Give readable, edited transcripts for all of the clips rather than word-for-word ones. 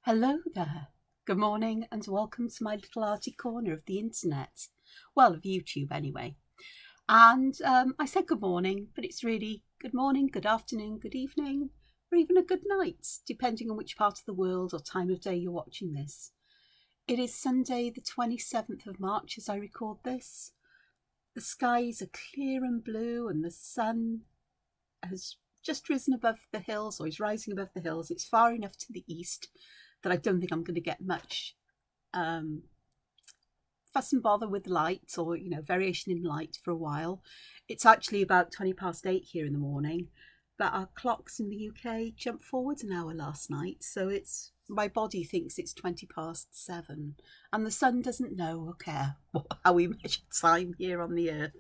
Hello there. Good morning and welcome to my little arty corner of the internet. Well, of YouTube anyway. And I said good morning, but it's really good morning, good afternoon, good evening, or even a good night, depending on which part of the world or time of day you're watching this. It is Sunday the 27th of March as I record this. The skies are clear and blue and the sun has just risen above the hills, or is rising above the hills. It's far enough to the east that I don't think I'm going to get much fuss and bother with light or, variation in light for a while. It's actually about 20 past 8 here in the morning, but our clocks in the UK jumped forward an hour last night. So my body thinks it's 20 past 7 and the sun doesn't know or care how we measure time here on the earth.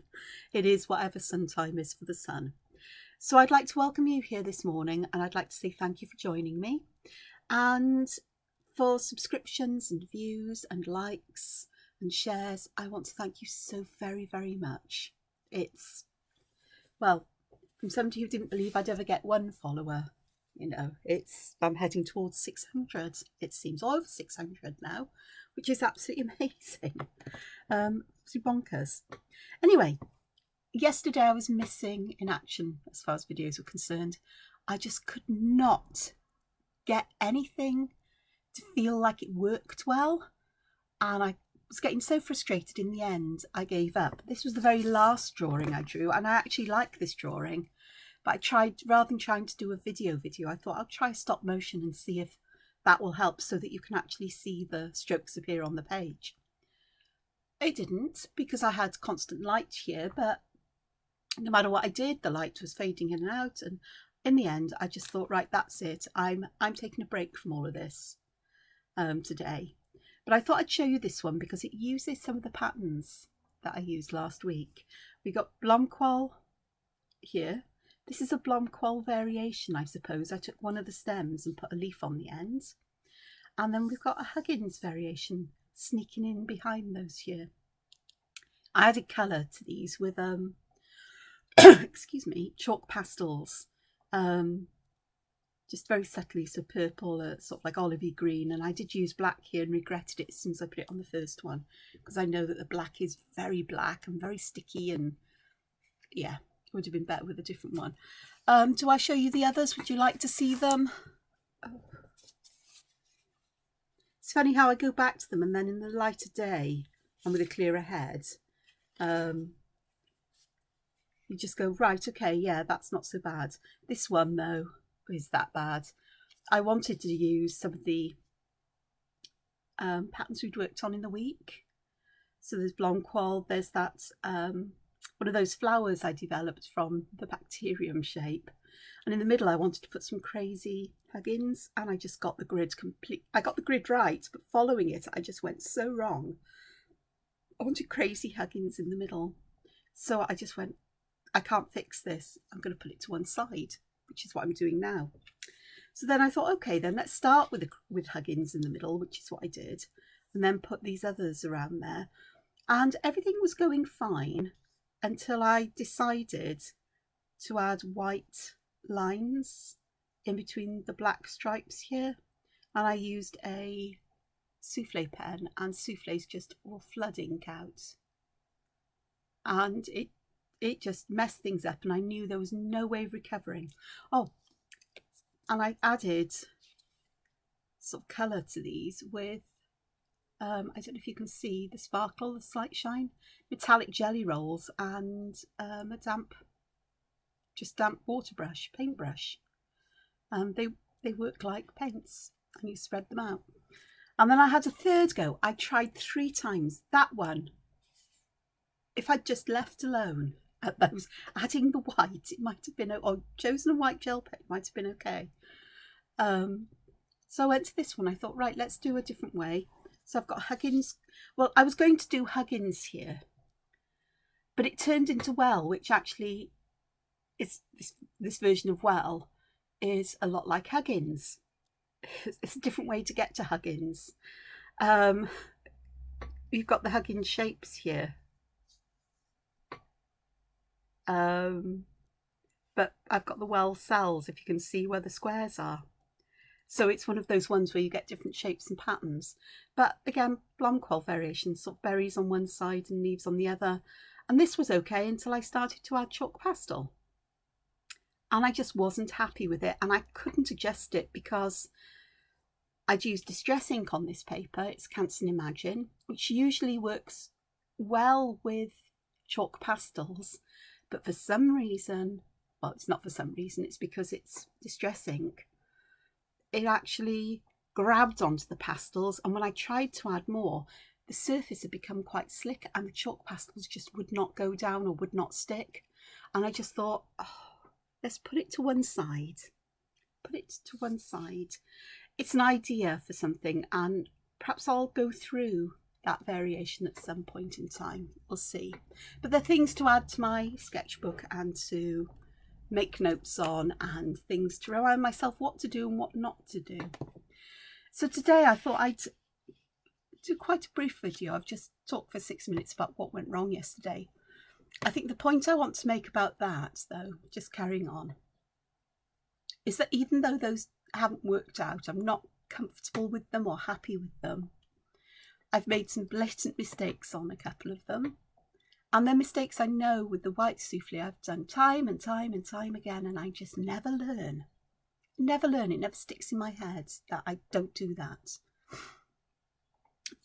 It is whatever sun time is for the sun. So I'd like to welcome you here this morning, and I'd like to say thank you for joining me. And for subscriptions and views and likes and shares, I want to thank you so very, very much. From somebody who didn't believe I'd ever get one follower, I'm heading towards 600. It seems over 600 now, which is absolutely amazing. Absolutely bonkers. Anyway, yesterday I was missing in action as far as videos were concerned. I just could not get anything to feel like it worked well, and I was getting so frustrated. In the end, I gave up. This was the very last drawing I drew, and I actually like this drawing, but I tried, rather than trying to do a video, I thought I'll try stop motion and see if that will help so that you can actually see the strokes appear on the page. It didn't, because I had constant light here, but no matter what I did, the light was fading in and out, and in the end I just thought, right, that's it. I'm taking a break from all of this today. But I thought I'd show you this one because it uses some of the patterns that I used last week. We got Blomqual here. This is a Blomqual variation, I suppose. I took one of the stems and put a leaf on the end. And then we've got a Huggins variation sneaking in behind those here. I added colour to these with excuse me, chalk pastels. Just very subtly, so purple, sort of like olivey green, and I did use black here and regretted it as soon as I put it on the first one, because I know that the black is very black and very sticky, and yeah, it would have been better with a different one. Do I show you the others? Would you like to see them? Oh. It's funny how I go back to them and then in the light of day and with a clearer head, you just go, right, okay, yeah, that's not so bad. This one though is that bad. I wanted to use some of the patterns we'd worked on in the week. So there's Blomqual, there's that one of those flowers I developed from the bacterium shape, and in the middle I wanted to put some crazy Huggins, and I just got the grid complete. I got the grid right, but following it I just went so wrong. I wanted crazy Huggins in the middle, so I just went, I can't fix this, I'm going to put it to one side, which is what I'm doing now. So then I thought, okay, then let's start with Huggins in the middle, which is what I did, and then put these others around there. And everything was going fine until I decided to add white lines in between the black stripes here. And I used a souffle pen, and souffles just were flooding out. And it just messed things up, and I knew there was no way of recovering. Oh, and I added sort of colour to these with, I don't know if you can see the sparkle, the slight shine, metallic jelly rolls, and a damp water brush, paintbrush. They work like paints, and you spread them out. And then I had a third go. I tried 3 times. That one, if I'd just left alone at those, adding the white, it might have been, or chosen a white gel pen, it might have been okay. So I went to this one. I thought, right, let's do a different way. So I've got Huggins. Well, I was going to do Huggins here, but it turned into Well, which actually is this version of Well is a lot like Huggins. It's a different way to get to Huggins. You've got the Huggins shapes here. But I've got the Well cells, if you can see where the squares are. So it's one of those ones where you get different shapes and patterns. But again, Blomquell variations, sort of berries on one side and leaves on the other. And this was okay until I started to add chalk pastel. And I just wasn't happy with it, and I couldn't adjust it because I'd used distress ink on this paper. It's Canson Imagine, which usually works well with chalk pastels, but for some reason, well, it's not for some reason, it's because it's distress ink, it actually grabbed onto the pastels, and when I tried to add more, the surface had become quite slick and the chalk pastels just would not go down or would not stick. And I just thought, oh, let's put it to one side. Put it to one side. It's an idea for something, and perhaps I'll go through that variation at some point in time. We'll see. But there are things to add to my sketchbook and to make notes on, and things to remind myself what to do and what not to do. So today I thought I'd do quite a brief video. I've just talked for 6 minutes about what went wrong yesterday. I think the point I want to make about that, though, just carrying on, is that even though those haven't worked out, I'm not comfortable with them or happy with them, I've made some blatant mistakes on a couple of them. And they're mistakes I know with the white souffle I've done time and time and time again, and I just never learn. Never learn. It never sticks in my head that I don't do that.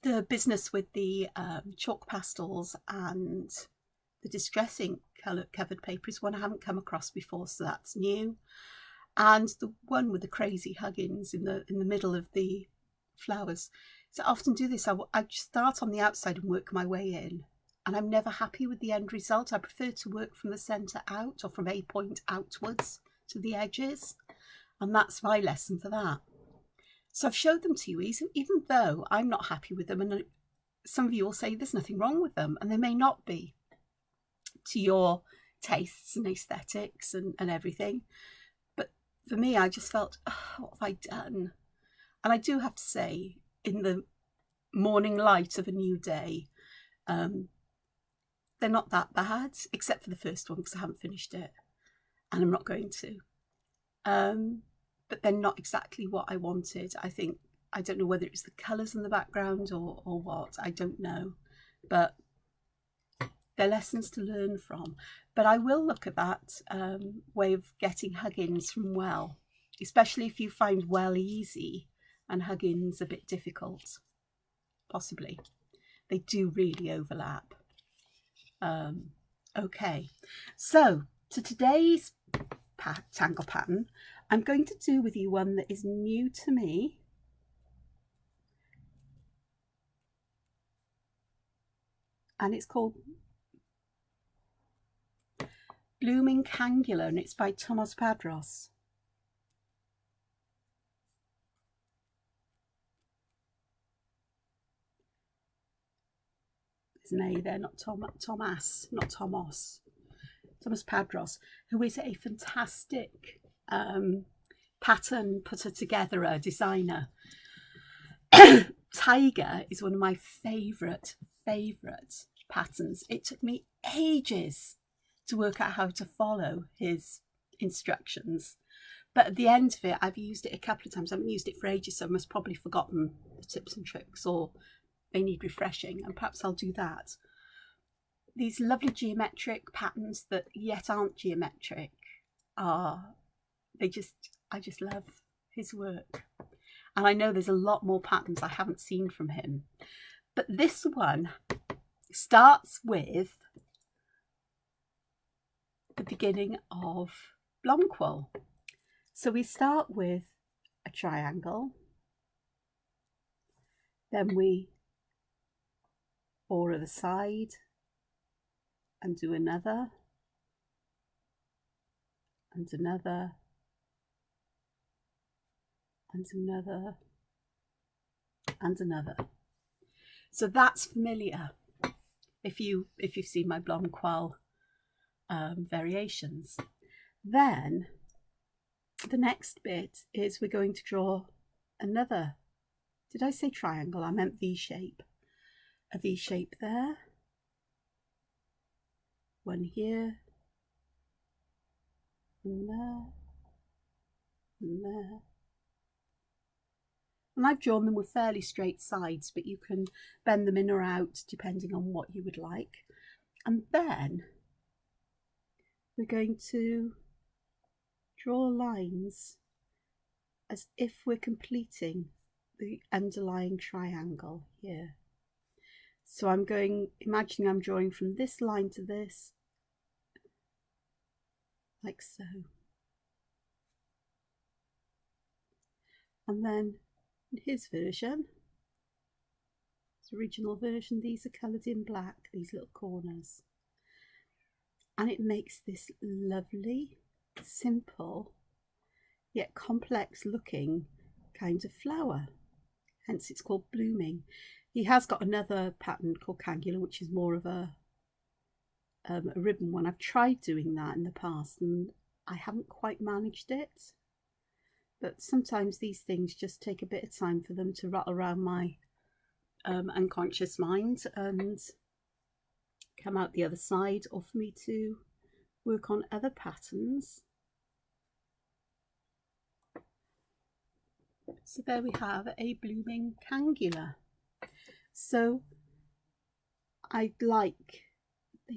The business with the chalk pastels and the distress ink covered paper is one I haven't come across before, so that's new. And the one with the crazy huggins in the middle of the flowers. So I often do this. I start on the outside and work my way in. And I'm never happy with the end result. I prefer to work from the centre out, or from a point outwards to the edges. And that's my lesson for that. So I've showed them to you, even though I'm not happy with them. And some of you will say there's nothing wrong with them. And there may not be to your tastes and aesthetics and everything. But for me, I just felt, oh, what have I done? And I do have to say, in the morning light of a new day, they're not that bad, except for the first one, because I haven't finished it and I'm not going to. But they're not exactly what I wanted. I don't know whether it's the colours in the background or what, I don't know. But they're lessons to learn from. But I will look at that way of getting huggins from well, especially if you find well easy and huggins a bit difficult. Possibly. They do really overlap. Okay, so to today's Tangle pattern, I'm going to do with you one that is new to me. And it's called Blooming Kangular, and it's by Tomas Padros. There's an A there, not Tomas, not Tomos. Tomas Padros, who is a fantastic pattern putter together, designer. Taiga is one of my favourite patterns. It took me ages to work out how to follow his instructions, but at the end of it, I've used it a couple of times. I haven't used it for ages, so I must probably forgotten the tips and tricks, or they need refreshing, and perhaps I'll do that. These lovely geometric patterns that yet aren't geometric I just love his work. And I know there's a lot more patterns I haven't seen from him. But this one starts with the beginning of Blomquell. So we start with a triangle. Then we borrow the side and do another, and another, and another, and another. So that's familiar if you've seen my Blomquell variations. Then the next bit is we're going to draw another, did I say triangle? I meant V shape. A V shape there, one here, and there, and there, And I've drawn them with fairly straight sides, but you can bend them in or out depending on what you would like. And then we're going to draw lines as if we're completing the underlying triangle here. So I'm imagining I'm drawing from this line to this, like so. And then in his version, his original version, these are coloured in black, these little corners. And it makes this lovely, simple, yet complex looking kind of flower. Hence it's called Blooming. He has got another pattern called Kangular, which is more of a ribbon one. I've tried doing that in the past and I haven't quite managed it. But sometimes these things just take a bit of time for them to rattle around my unconscious mind and come out the other side, or for me to work on other patterns. So there we have a Blooming Kangular. So they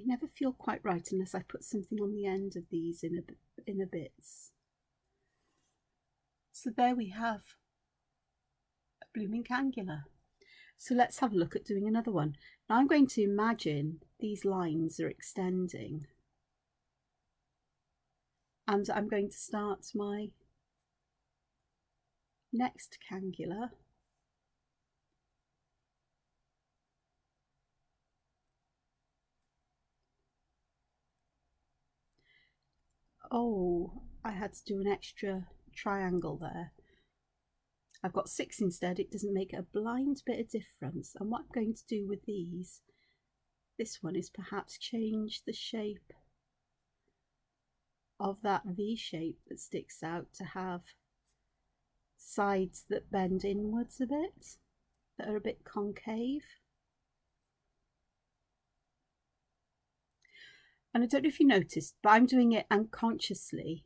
never feel quite right unless I put something on the end of these inner bits. So there we have a Blooming Kangular. So let's have a look at doing another one. Now I'm going to imagine these lines are extending, and I'm going to start my next Kangular. Oh, I had to do an extra triangle there. I've got 6 instead. It doesn't make a blind bit of difference. And what I'm going to do with this one is perhaps change the shape of that V shape that sticks out to have sides that bend inwards a bit, that are a bit concave. And I don't know if you noticed, but I'm doing it unconsciously,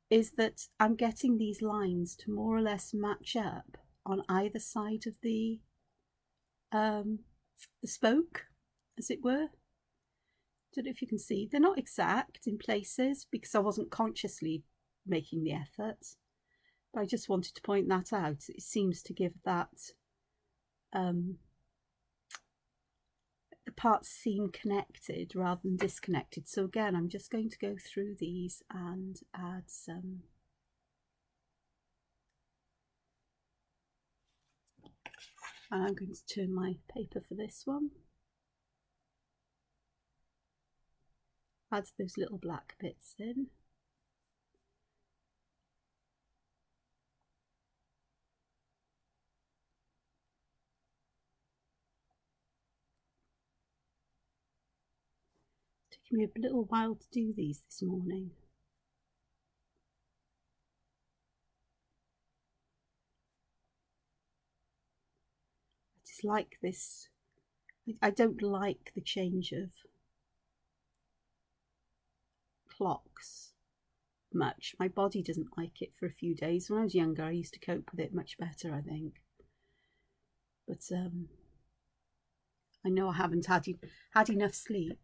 is that I'm getting these lines to more or less match up on either side of the spoke, as it were. Don't know if you can see. They're not exact in places because I wasn't consciously making the effort, but I just wanted to point that out. It seems to give that the parts seem connected rather than disconnected. So again, I'm just going to go through these and add some and I'm going to turn my paper for this one. Add those little black bits in. Taking me a little while to do these this morning. I just like this. I don't like the change of clocks much. My body doesn't like it for a few days. When I was younger, I used to cope with it much better, I think. But I know I haven't had enough sleep.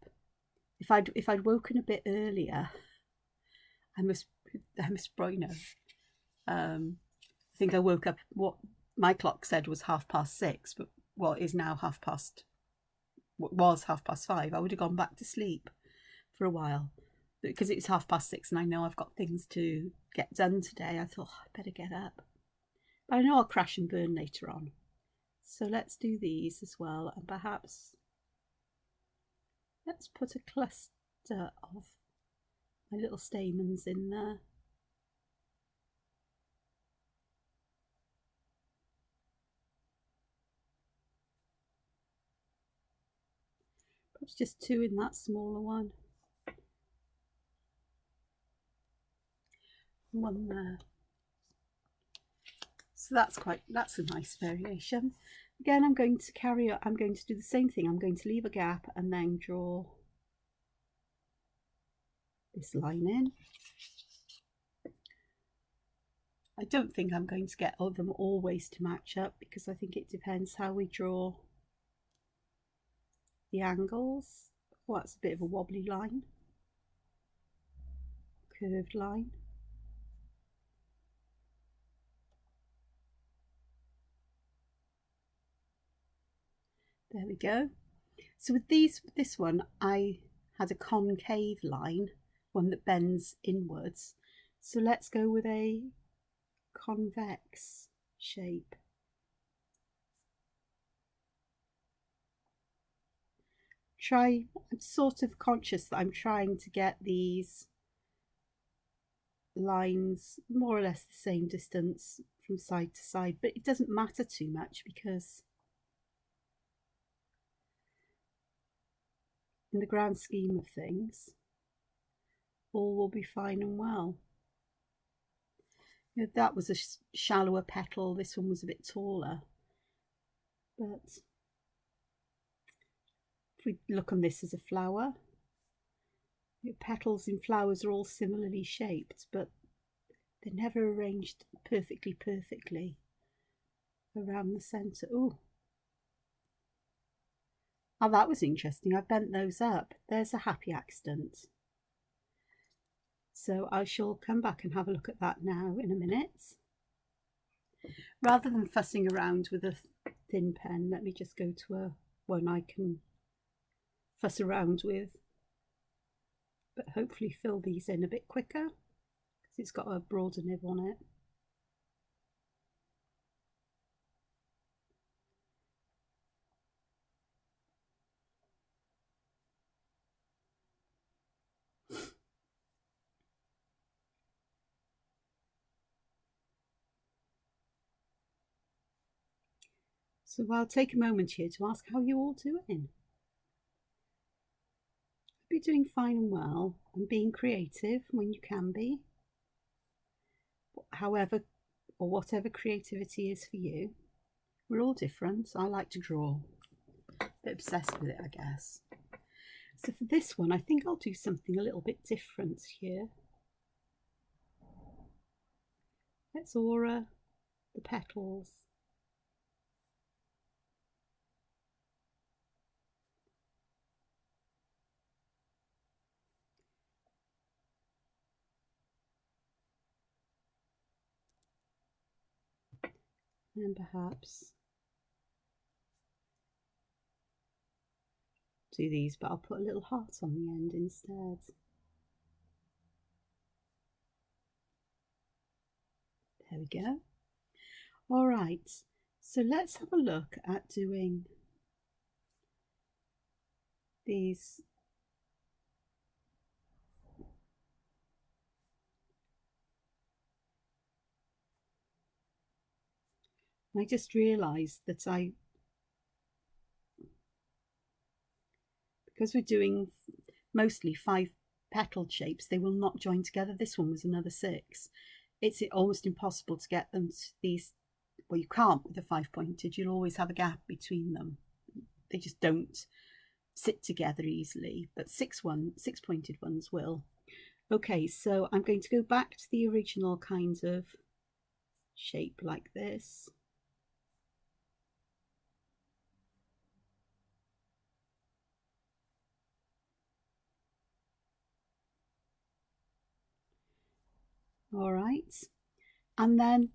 If I'd woken a bit earlier, I must, you know, I think I woke up, what my clock said was 6:30, but what is now what was 5:30. I would have gone back to sleep for a while because it was 6:30 and I know I've got things to get done today. I thought, I better get up. But I know I'll crash and burn later on. So let's do these as well, and perhaps let's put a cluster of my little stamens in there. Perhaps just 2 in that smaller one. 1 there. So that's a nice variation. Again, I'm going to do the same thing. I'm going to leave a gap and then draw this line in. I don't think I'm going to get them always to match up, because I think it depends how we draw the angles. Oh, that's a bit of a wobbly line, curved line. There we go. So with this one, I had a concave line, one that bends inwards. So let's go with a convex shape. I'm sort of conscious that I'm trying to get these lines more or less the same distance from side to side, but it doesn't matter too much, because in the grand scheme of things, all will be fine and well. You know, that was a shallower petal, this one was a bit taller, but if we look on this as a flower, your petals in flowers are all similarly shaped, but they're never arranged perfectly around the centre. Ooh. Oh, that was interesting. I've bent those up. There's a happy accident. So I shall come back and have a look at that now in a minute. Rather than fussing around with a thin pen, let me just go to one I can fuss around with, but hopefully fill these in a bit quicker, because it's got a broader nib on it. So I'll take a moment here to ask how you're all doing. Hope you're doing fine and well, and being creative when you can be. However, or whatever creativity is for you. We're all different. I like to draw. A bit obsessed with it, I guess. So for this one, I think I'll do something a little bit different here. Let's aura the petals. And perhaps do these, but I'll put a little heart on the end instead. There we go. All right, so let's have a look at doing these I just realised that because we're doing mostly 5 petal shapes, they will not join together. This one was another 6. It's almost impossible to get them to these. Well, you can't with a 5-pointed. You'll always have a gap between them. They just don't sit together easily, but 6-pointed ones will. Okay, so I'm going to go back to the original kind of shape like this. All right, and then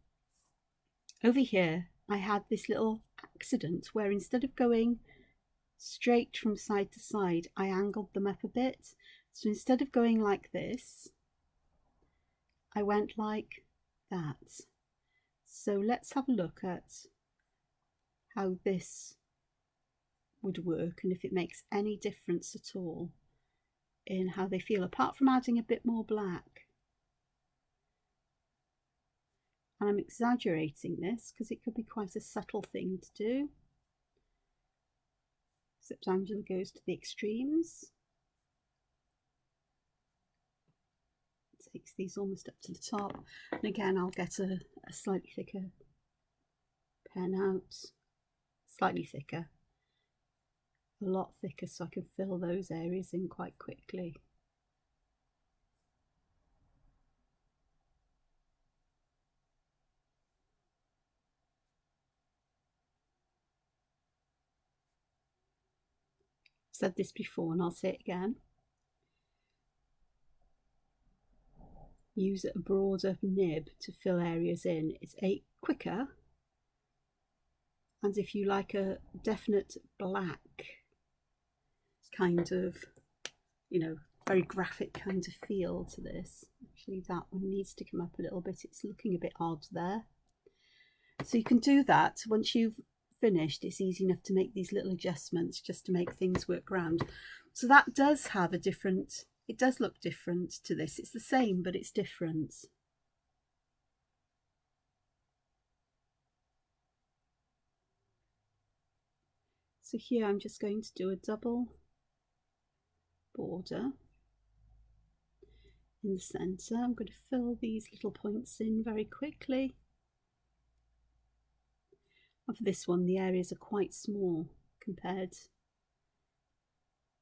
over here I had this little accident where instead of going straight from side to side, I angled them up a bit. So instead of going like this, I went like that. So let's have a look at how this would work and if it makes any difference at all in how they feel, apart from adding a bit more black. And I'm exaggerating this because it could be quite a subtle thing to do. Except Angela goes to the extremes. Takes these almost up to the top. And again, I'll get a slightly thicker pen out. Slightly thicker. A lot thicker, so I can fill those areas in quite quickly. said this before and I'll say it again. Use a broader nib to fill areas in. It's quicker, and if you like a definite black kind of, you know, very graphic kind of feel to this, actually that one needs to come up a little bit. It's looking a bit odd there. So you can do that. Once you've finished, it's easy enough to make these little adjustments just to make things work round. So that does have a different, it does look different to this. It's the same, but it's different. So here I'm just going to do a double border in the centre. I'm going to fill these little points in very quickly. And for this one, the areas are quite small compared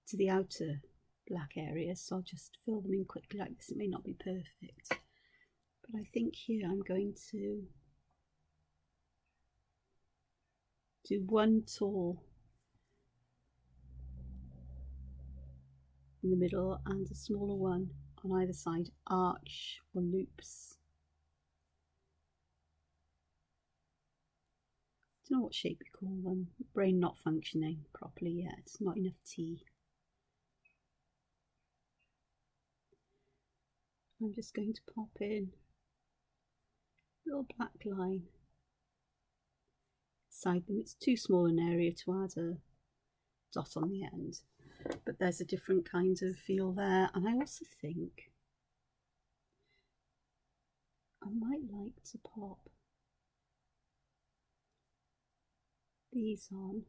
to the outer black areas, so I'll just fill them in quickly like this. It may not be perfect, but I think here I'm going to do one tall in the middle and a smaller one on either side, arch or loops. I don't know what shape you call them. Brain not functioning properly yet, not enough tea. I'm just going to pop in a little black line beside them. It's too small an area to add a dot on the end, but there's a different kind of feel there. And I also think I might like to pop these on.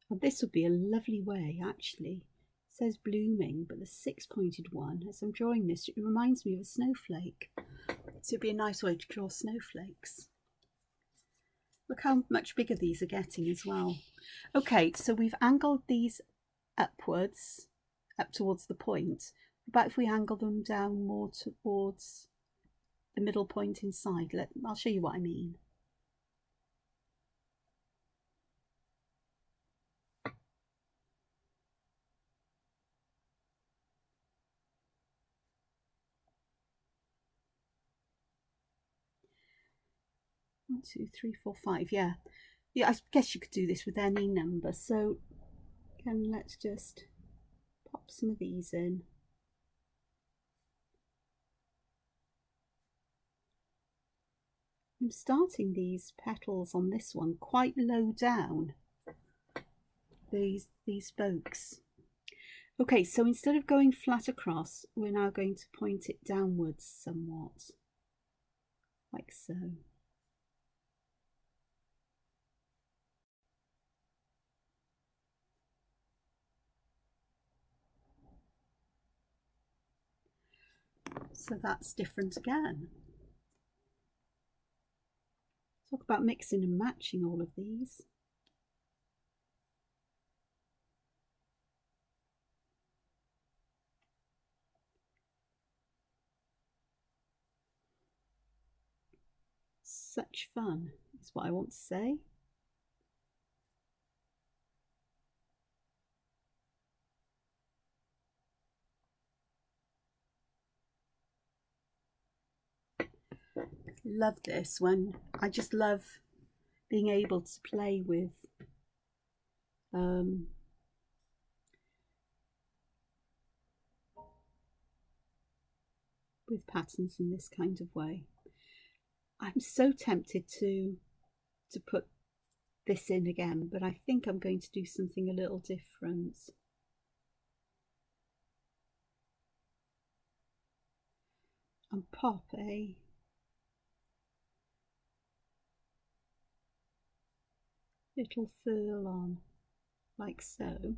And this would be a lovely way, actually. It says blooming, but the 6-pointed one, as I'm drawing this, it reminds me of a snowflake. So it'd be a nice way to draw snowflakes. Look how much bigger these are getting as well. Okay, so we've angled these upwards, up towards the point. What about if we angle them down more towards the middle point inside? I'll show you what I mean. One, two, three, four, five. Yeah, I guess you could do this with any number. So again, let's just pop some of these in. I'm starting these petals on this one quite low down, these spokes. Okay, so instead of going flat across, we're now going to point it downwards somewhat, like so. So that's different again. Talk about mixing and matching all of these. Such fun is what I want to say. Love this when I just love being able to play with patterns in this kind of way. I'm so tempted to put this in again, but I think I'm going to do something a little different. And pop a little furl on, like so,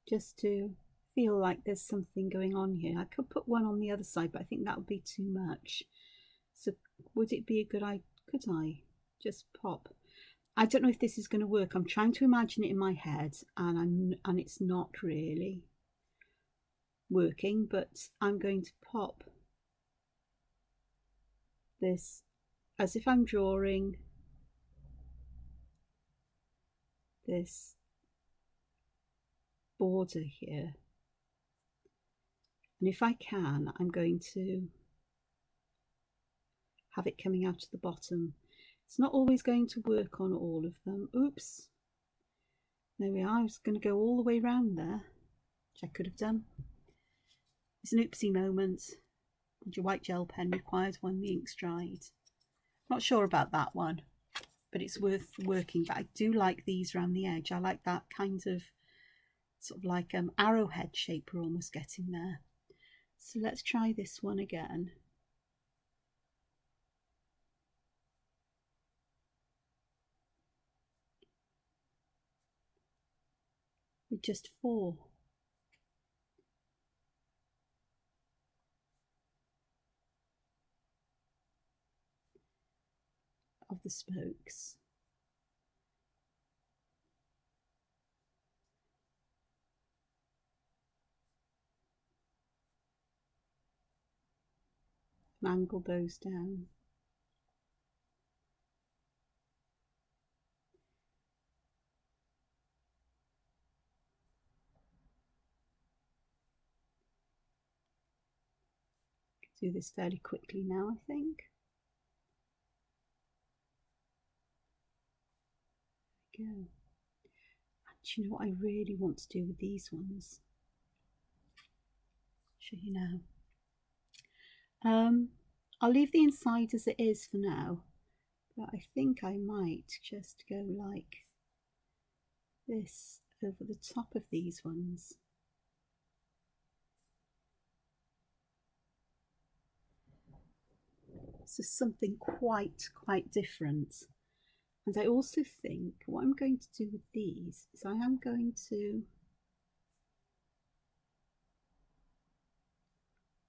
just to feel like there's something going on here. I could put one on the other side, but I think that would be too much. So would it be a good idea? Could I just pop? I don't know if this is going to work. I'm trying to imagine it in my head, and it's not really working, but I'm going to pop this as if I'm drawing this border here. And if I can, I'm going to have it coming out of the bottom. It's not always going to work on all of them. Oops. There we are. I was going to go all the way around there, which I could have done. It's an oopsie moment. And your white gel pen required when the ink's dried. Not sure about that one, but it's worth working. But I do like these around the edge. I like that kind of sort of like arrowhead shape we're almost getting there. So let's try this one again. With just 4. Of the spokes. Angle those down. Do this fairly quickly now, I think. There we go. And do you know what I really want to do with these ones? Show you now. I'll leave the inside as it is for now, but I think I might just go like this over the top of these ones. So something quite different. And I also think what I'm going to do with these is I am going to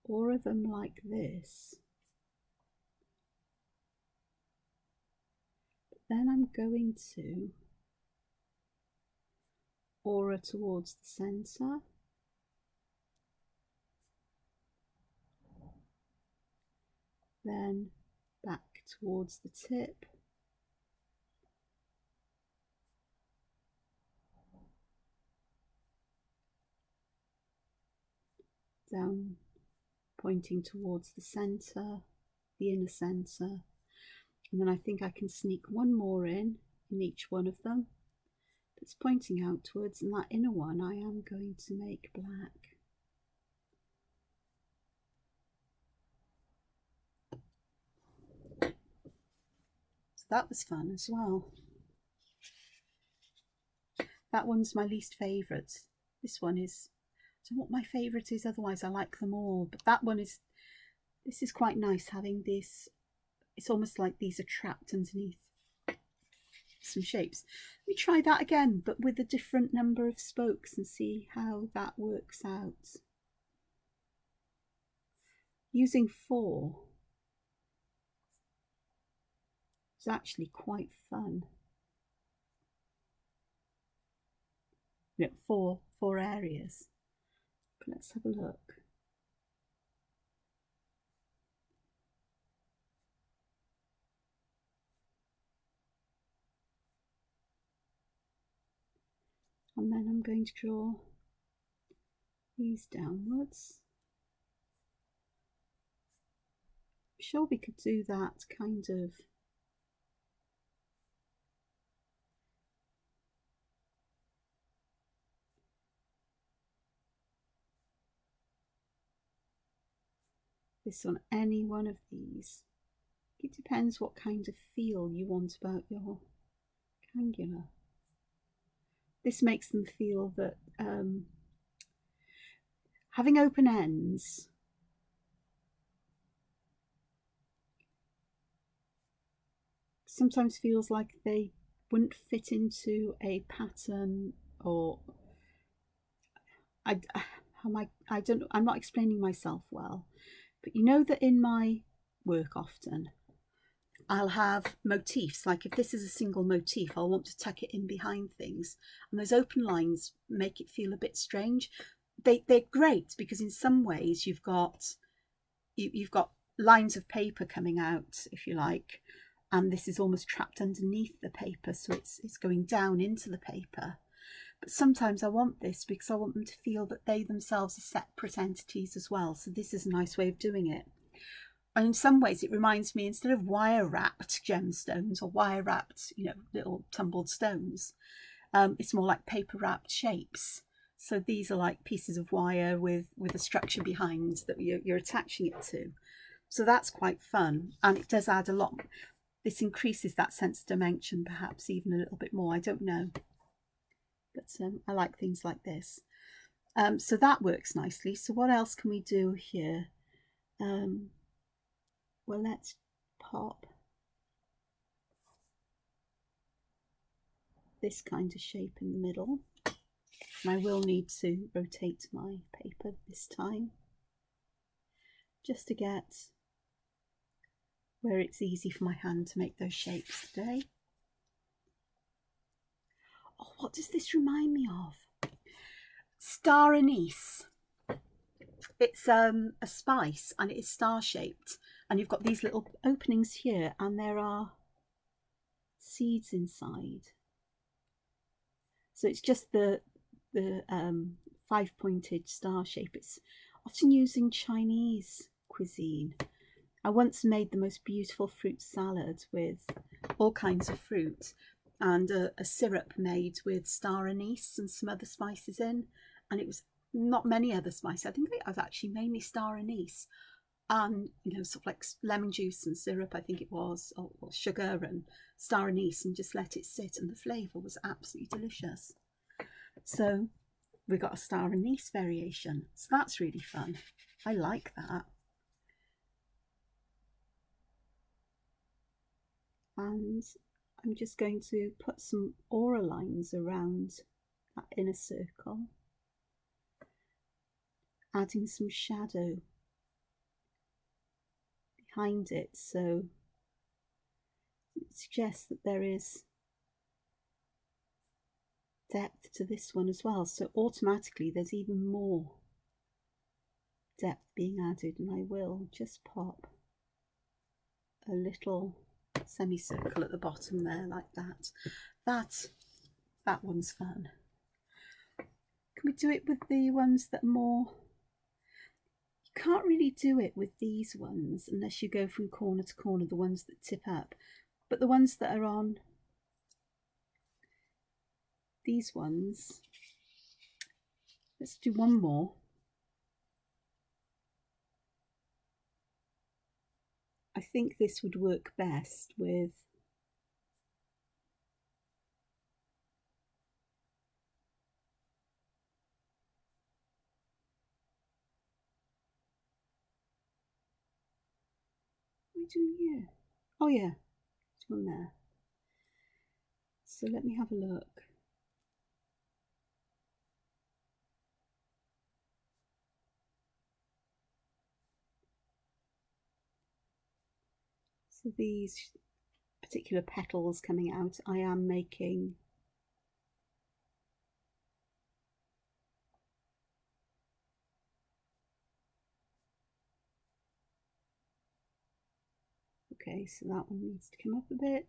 aura them like this. But then I'm going to aura towards the center. Then back towards the tip. Down, pointing towards the center, the inner center. And then I think I can sneak one more in each one of them that's pointing outwards, and that inner one I am going to make black. So that was fun as well. That one's my least favourite. This one is, I don't know what my favourite is, otherwise I like them all, but that one is, this is quite nice having this, it's almost like these are trapped underneath some shapes. Let me try that again, but with a different number of spokes and see how that works out. Using 4 is actually quite fun. You know, four areas. But let's have a look. And then I'm going to draw these downwards. I'm sure we could do that kind of this on any one of these. It depends what kind of feel you want about your Kangular. This makes them feel that having open ends sometimes feels like they wouldn't fit into a pattern, or I'm not explaining myself well, but you know that in my work often I'll have motifs, like if this is a single motif, I'll want to tuck it in behind things, and those open lines make it feel a bit strange. They're great because in some ways you've got lines of paper coming out, if you like, and this is almost trapped underneath the paper, so it's going down into the paper. But sometimes I want this because I want them to feel that they themselves are separate entities as well. So this is a nice way of doing it. And in some ways it reminds me, instead of wire wrapped gemstones or wire wrapped, you know, little tumbled stones, it's more like paper wrapped shapes. So these are like pieces of wire with a structure behind that you're attaching it to. So that's quite fun, and it does add a lot. This increases that sense of dimension perhaps even a little bit more, I don't know. But I like things like this. So that works nicely. So what else can we do here? Well, let's pop this kind of shape in the middle. And I will need to rotate my paper this time, just to get where it's easy for my hand to make those shapes today. Oh, what does this remind me of? Star anise. It's a spice, and it is star shaped, and you've got these little openings here, and there are seeds inside. So it's just the 5-pointed star shape. It's often used in Chinese cuisine. I once made the most beautiful fruit salad with all kinds of fruit, and a syrup made with star anise and some other spices in, and it was not many other spices. I think it was actually mainly star anise, and you know, sort of like lemon juice and syrup, I think it was, or sugar and star anise, and just let it sit, and the flavour was absolutely delicious. So we got a star anise variation, so that's really fun. I like that. And I'm just going to put some aura lines around that inner circle, adding some shadow behind it, so it suggests that there is depth to this one as well. So automatically there's even more depth being added, and I will just pop a little semicircle at the bottom there like that. That one's fun. Can we do it with the ones that are more... You can't really do it with these ones unless you go from corner to corner, the ones that tip up. But the ones that are on these ones, let's do one more. I think this would work best with what are we doing here? Oh yeah, there's one there. So let me have a look. So these particular petals coming out, I am making okay, so that one needs to come up a bit.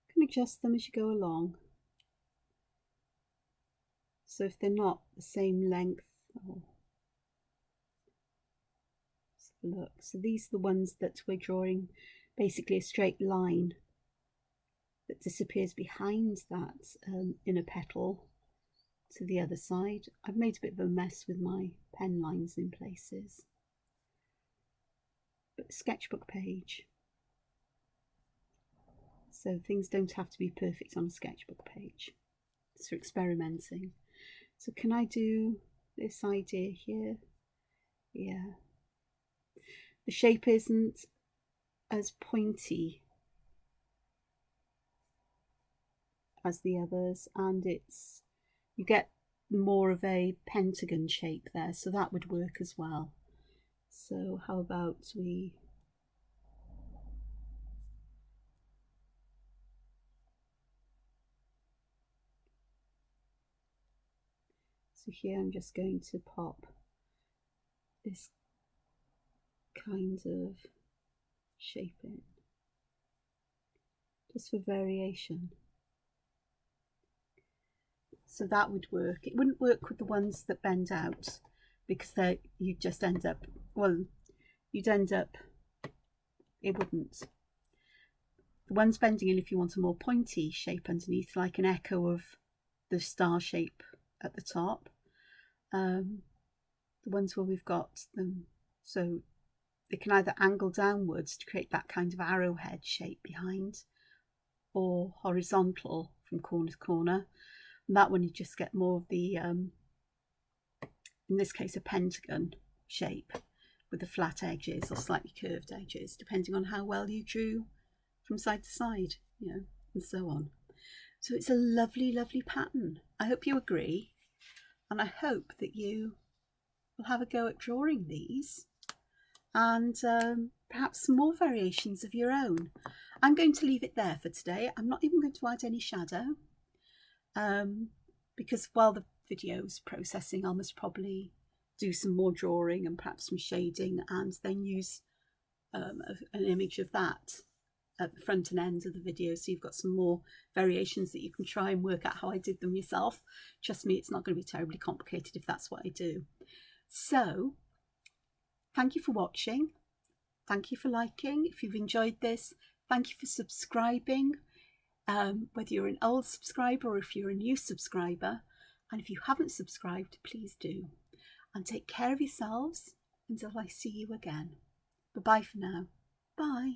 You can adjust them as you go along. So if they're not the same length, oh, let's have a look. So these are the ones that we're drawing basically a straight line that disappears behind that inner petal to the other side. I've made a bit of a mess with my pen lines in places. But sketchbook page. So things don't have to be perfect on a sketchbook page. It's for experimenting. So can I do this idea here? Yeah. The shape isn't as pointy as the others, and you get more of a pentagon shape there, so that would work as well. So how about we so here I'm just going to pop this kind of shape in, just for variation. So that would work. It wouldn't work with the ones that bend out, because you'd just end up, well, it wouldn't. The ones bending in, if you want a more pointy shape underneath, like an echo of the star shape at the top, the ones where we've got them, so they can either angle downwards to create that kind of arrowhead shape behind, or horizontal from corner to corner. And that one you just get more of the, in this case, a pentagon shape with the flat edges or slightly curved edges, depending on how well you drew from side to side, you know, and so on. So it's a lovely, lovely pattern. I hope you agree, and I hope that you will have a go at drawing these, and perhaps some more variations of your own. I'm going to leave it there for today. I'm not even going to add any shadow, because while the video's processing, I must probably do some more drawing and perhaps some shading, and then use an image of that at the front and end of the video, so you've got some more variations that you can try and work out how I did them yourself. Trust me, it's not going to be terribly complicated if that's what I do. So thank you for watching, thank you for liking. If you've enjoyed this, thank you for subscribing, whether you're an old subscriber or if you're a new subscriber. And if you haven't subscribed, please do. And take care of yourselves until I see you again. Bye bye for now. Bye.